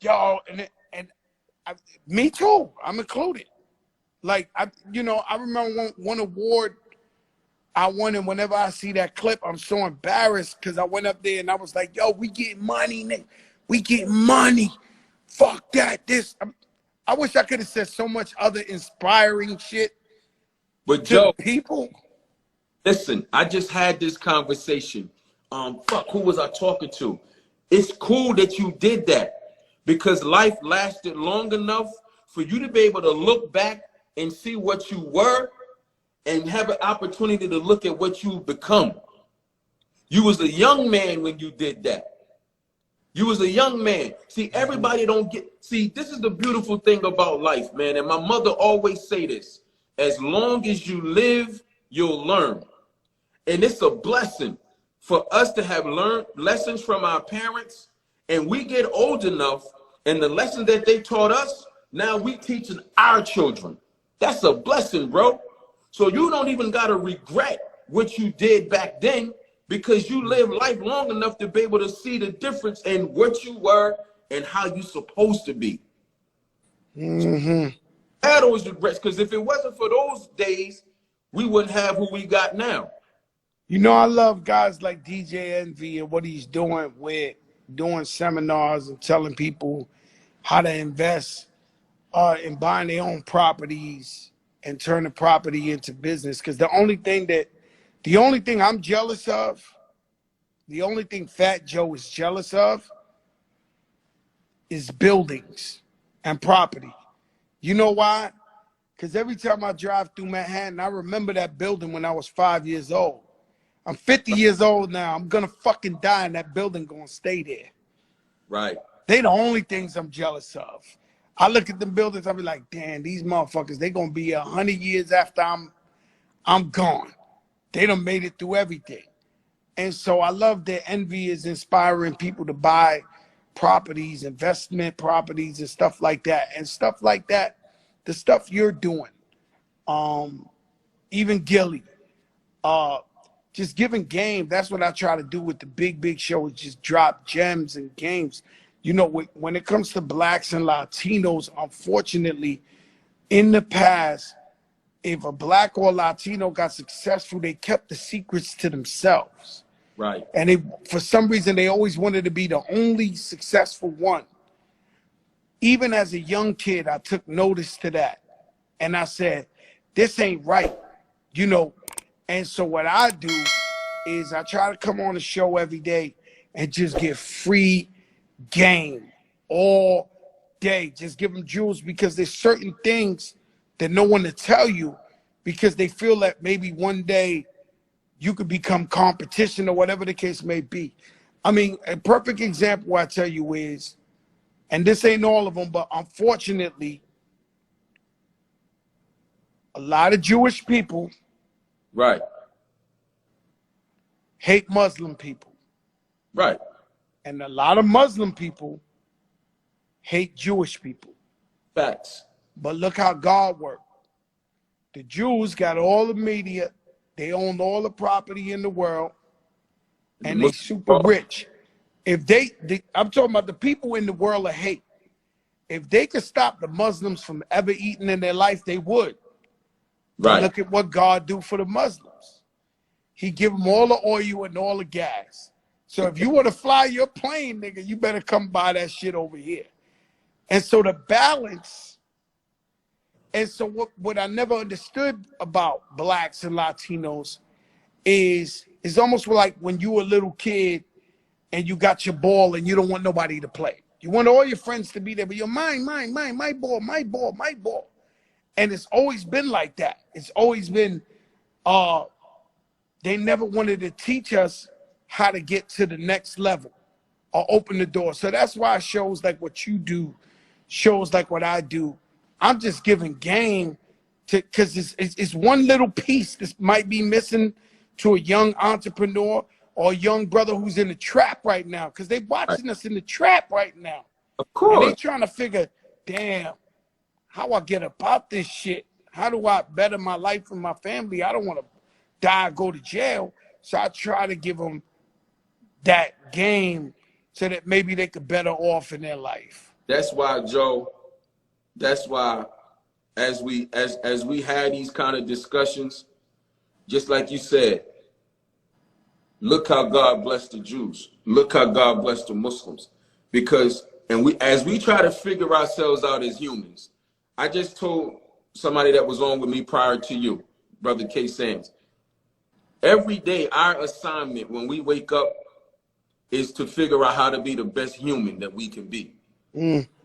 yo, me too. I'm included. Like I remember one award I won, and whenever I see that clip, I'm so embarrassed because I went up there and I was like, yo, we get money, nigga. We get money. Fuck that. I wish I could have said so much other inspiring shit But to Joe, people. listen, I just had this conversation. Fuck, who was I talking to? It's cool that you did that because life lasted long enough for you to be able to look back and see what you were and have an opportunity to look at what you've become. You was a young man when you did that. You was a young man. See, everybody don't get, see, this is the beautiful thing about life, man. And my mother always say this, as long as you live, you'll learn. And it's a blessing for us to have learned lessons from our parents, and we get old enough, and the lessons that they taught us, now we teaching our children. That's a blessing, bro. So you don't even got to regret what you did back then because you lived life long enough to be able to see the difference in what you were and how you supposed to be. Mm-hmm. Had those regrets, because if it wasn't for those days, we wouldn't have who we got now. You know, I love guys like DJ Envy and what he's doing with doing seminars and telling people how to invest in buying their own properties and turning property into business. Because the only thing I'm jealous of, the only thing Fat Joe is jealous of is buildings and property. You know why? Because every time I drive through Manhattan, I remember that building when I was 5 years old. I'm 50 years old now. I'm gonna fucking die and that building gonna stay there. Right. They the only things I'm jealous of. I look at them buildings, I'll be like, damn, these motherfuckers, they gonna be 100 years after I'm gone. They done made it through everything. And so I love that Envy is inspiring people to buy properties, investment properties and stuff like that. And stuff like that, the stuff you're doing, even Gilly, just giving game. That's what I try to do with the big show, is just drop gems and games. You know, when it comes to blacks and Latinos, unfortunately, in the past, if a black or Latino got successful, they kept the secrets to themselves. Right. And for some reason, they always wanted to be the only successful one. Even as a young kid, I took notice to that. And I said, this ain't right, you know. And so what I do is I try to come on the show every day and just give free game all day. Just give them jewels, because there's certain things that no one will tell you because they feel that maybe one day you could become competition or whatever the case may be. I mean, a perfect example I tell you is, and this ain't all of them, but unfortunately, a lot of Jewish people Right. hate Muslim people. Right. And a lot of Muslim people hate Jewish people. Facts. But look how God worked. The Jews got all the media. They owned all the property in the world. And they super rich. If I'm talking about the people in the world of hate. If they could stop the Muslims from ever eating in their life, they would. But look at what God do for the Muslims. He give them all the oil and all the gas. So if you want to fly your plane, nigga, you better come buy that shit over here. And so the balance, and so what I never understood about blacks and Latinos is almost like when you were a little kid and you got your ball and you don't want nobody to play. You want all your friends to be there, but you're mine, my ball, my ball, my ball. And it's always been like that. It's always been, they never wanted to teach us how to get to the next level or open the door. So that's why shows like what you do, shows like what I do, I'm just giving game to, because it's one little piece that might be missing to a young entrepreneur or a young brother who's in the trap right now, because they watching us in the trap right now. Of course. And they trying to figure, damn, how I get about this shit? How do I better my life and my family? I don't want to die, go to jail. So I try to give them that game so that maybe they could better off in their life. That's why, Joe, that's why as we had these kind of discussions, just like you said, look how God blessed the Jews. Look how God blessed the Muslims. Because, and as we try to figure ourselves out as humans, I just told somebody that was on with me prior to you, Brother K. Sands, every day our assignment when we wake up is to figure out how to be the best human that we can be.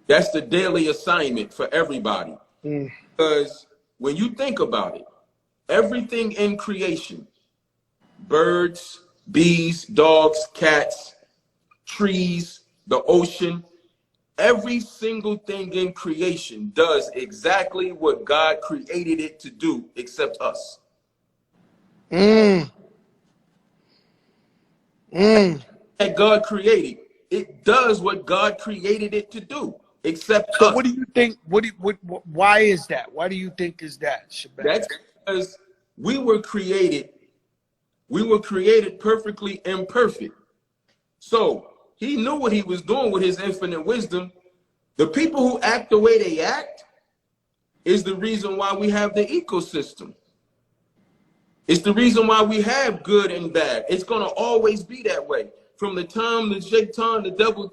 That's the daily assignment for everybody. Because when you think about it, everything in creation, birds, bees, dogs, cats, trees, the ocean, every single thing in creation does exactly what God created it to do, except us. That God created, it does what God created it to do, except So us. what do you think? Why is that? Why do you think is that, Shabazz? That's because we were created perfectly imperfect. So he knew what he was doing with his infinite wisdom. The people who act the way they act is the reason why we have the ecosystem. It's the reason why we have good and bad. It's going to always be that way. From the time the Shaitan, the devil,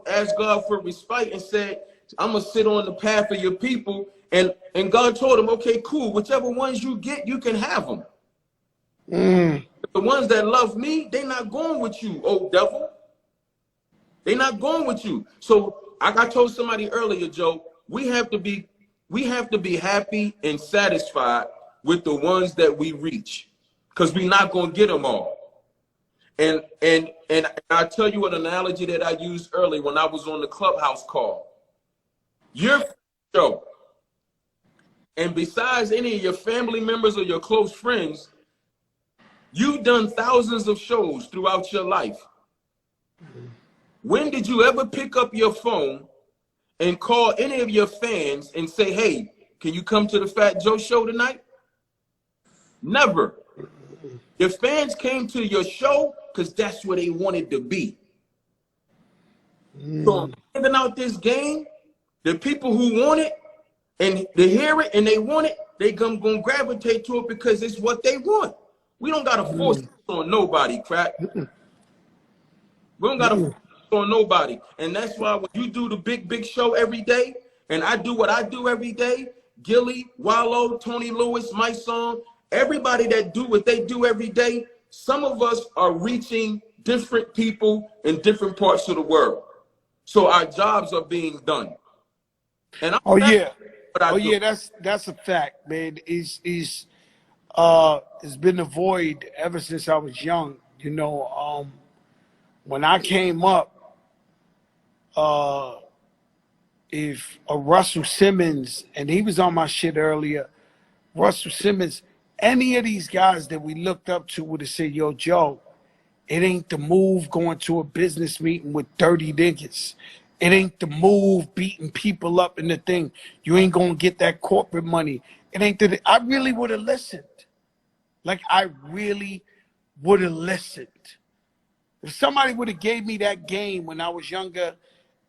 asked God for respite and said, I'm going to sit on the path of your people. And God told him, okay, cool. Whichever ones you get, you can have them. The ones that love me, they're not going with you, old devil. They're not going with you. So like I told somebody earlier, Joe, we have to be happy and satisfied with the ones that we reach, because we're not going to get them all. And I tell you an analogy that I used earlier when I was on the Clubhouse call. Your show, and besides any of your family members or your close friends, you've done thousands of shows throughout your life. When did you ever pick up your phone and call any of your fans and say, hey, can you come to the Fat Joe show tonight? Never. Your fans came to your show because that's where they wanted to be. So I'm giving out this game. The people who want it and they hear it and they want it, they gonna gravitate to it because it's what they want. We don't gotta force it on nobody, crack. We don't gotta force it on nobody. And that's why when you do the big show every day, and I do what I do every day, Gilly, Wallow, Tony Lewis, my song, everybody that do what they do every day, some of us are reaching different people in different parts of the world. So our jobs are being done. And yeah, that's a fact, man. It's been a void ever since I was young. You know, when I came up, if Russell Simmons, and he was on my shit earlier, Russell Simmons, any of these guys that we looked up to would have said, yo, Joe, it ain't the move going to a business meeting with 30 niggas. It ain't the move beating people up in the thing. You ain't gonna get that corporate money. It ain't that. I really would have listened. Like, I really would have listened. If somebody would have gave me that game when I was younger,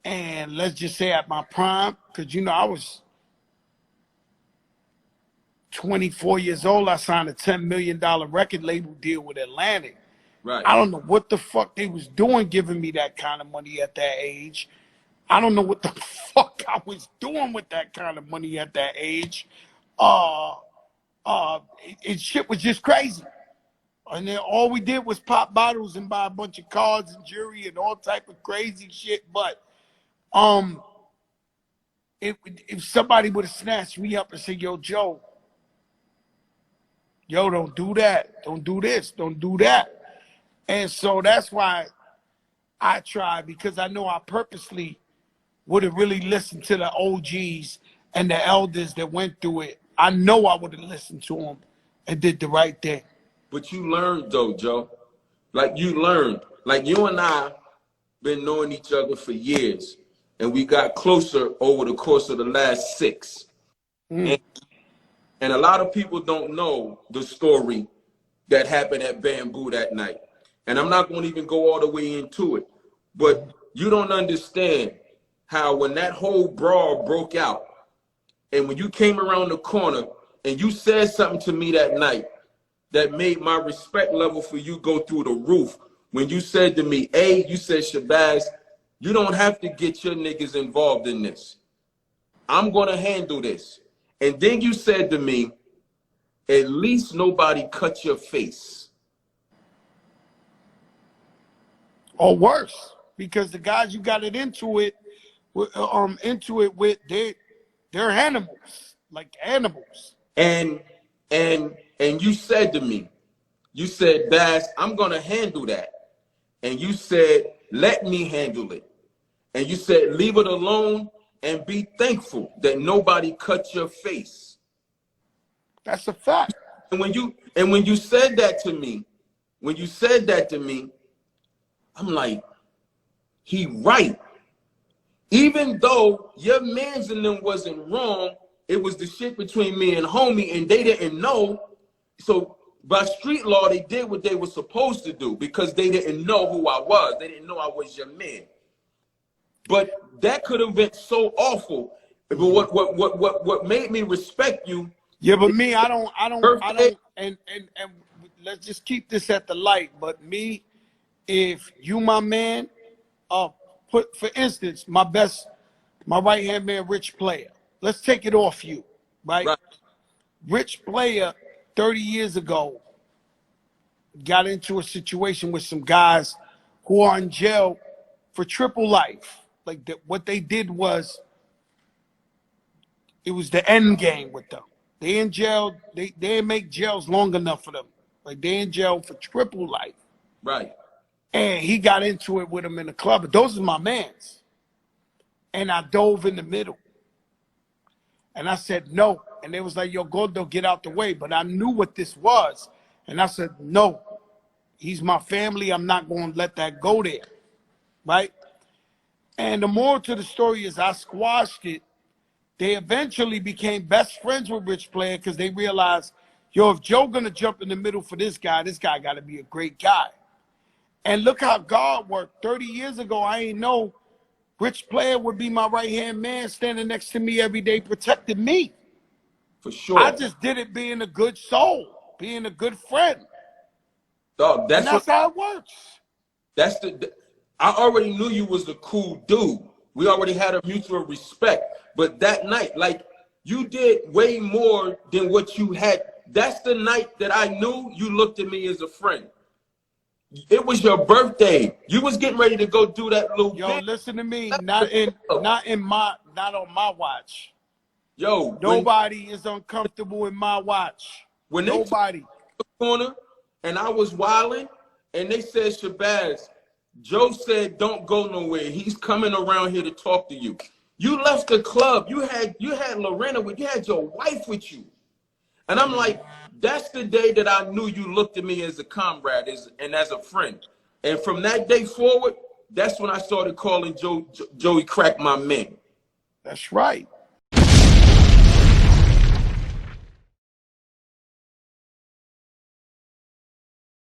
and let's just say at my prime, because, you know, I was 24 years old, I signed a $10 million record label deal with Atlantic. Right. I don't know what the fuck they was doing giving me that kind of money at that age. I don't know what the fuck I was doing with that kind of money at that age. Shit was just crazy. And then all we did was pop bottles and buy a bunch of cards and jewelry and all type of crazy shit. But if somebody would have snatched me up and said, yo, Joe, don't do that. Don't do this. Don't do that. And so that's why I tried, because I know I purposely would have really listened to the OGs and the elders that went through it. I know I would have listened to them and did the right thing. But you learned, though, Joe. Like, you learned. Like, you and I been knowing each other for years, and we got closer over the course of the last 6. And a lot of people don't know the story that happened at Bamboo that night. And I'm not going to even go all the way into it. But you don't understand how when that whole brawl broke out, and when you came around the corner and you said something to me that night that made my respect level for you go through the roof. When you said to me, hey, you said, Shabazz, you don't have to get your niggas involved in this. I'm going to handle this. And then you said to me, at least nobody cut your face. Or worse, because the guys you got it into it with, they're animals, like animals. And you said to me, you said, Bass, I'm going to handle that. And you said, let me handle it. And you said, leave it alone and be thankful that nobody cut your face. That's a fact. And when you said that to me, I'm like, he right. Even though your mans and them wasn't wrong, it was the shit between me and homie, and they didn't know. So by street law, they did what they were supposed to do because they didn't know who I was. They didn't know I was your man. But that could have been so awful. But what made me respect you? Yeah, but me, I don't, and let's just keep this at the light. But me, if you my man, put for instance, my right hand man, Rich Player. Let's take it off you, right? Rich Player, 30 years ago, got into a situation with some guys who are in jail for triple life. Like what they did was, it was the end game with them. They in jail. They didn't make jails long enough for them. Like they in jail for triple life. Right. And he got into it with him in the club. But those are my mans. And I dove in the middle. And I said no. And they was like, yo, Gordo, get out the way. But I knew what this was. And I said, no, he's my family. I'm not going to let that go there. Right? And the moral to the story is I squashed it. They eventually became best friends with Rich Player because they realized, yo, if Joe gonna jump in the middle for this guy got to be a great guy. And look how God worked. 30 years ago, I ain't know Rich Player would be my right-hand man standing next to me every day, protecting me. For sure. I just did it being a good soul, being a good friend. Dog, that's how it works. I already knew you was a cool dude. We already had a mutual respect. But that night, like, you did way more than what you had. That's the night that I knew you looked at me as a friend. It was your birthday. You was getting ready to go do that little Yo, listen to me. Not on my watch. Yo, nobody is uncomfortable in my watch. When nobody. They took the corner and I was wilding, and they said, Shabazz, Joe said, don't go nowhere. He's coming around here to talk to you. You left the club. You had Lorena with you, had your wife with you. And I'm like, that's the day that I knew you looked at me as a comrade and as a friend. And from that day forward, that's when I started calling Joey Crack my man. That's right.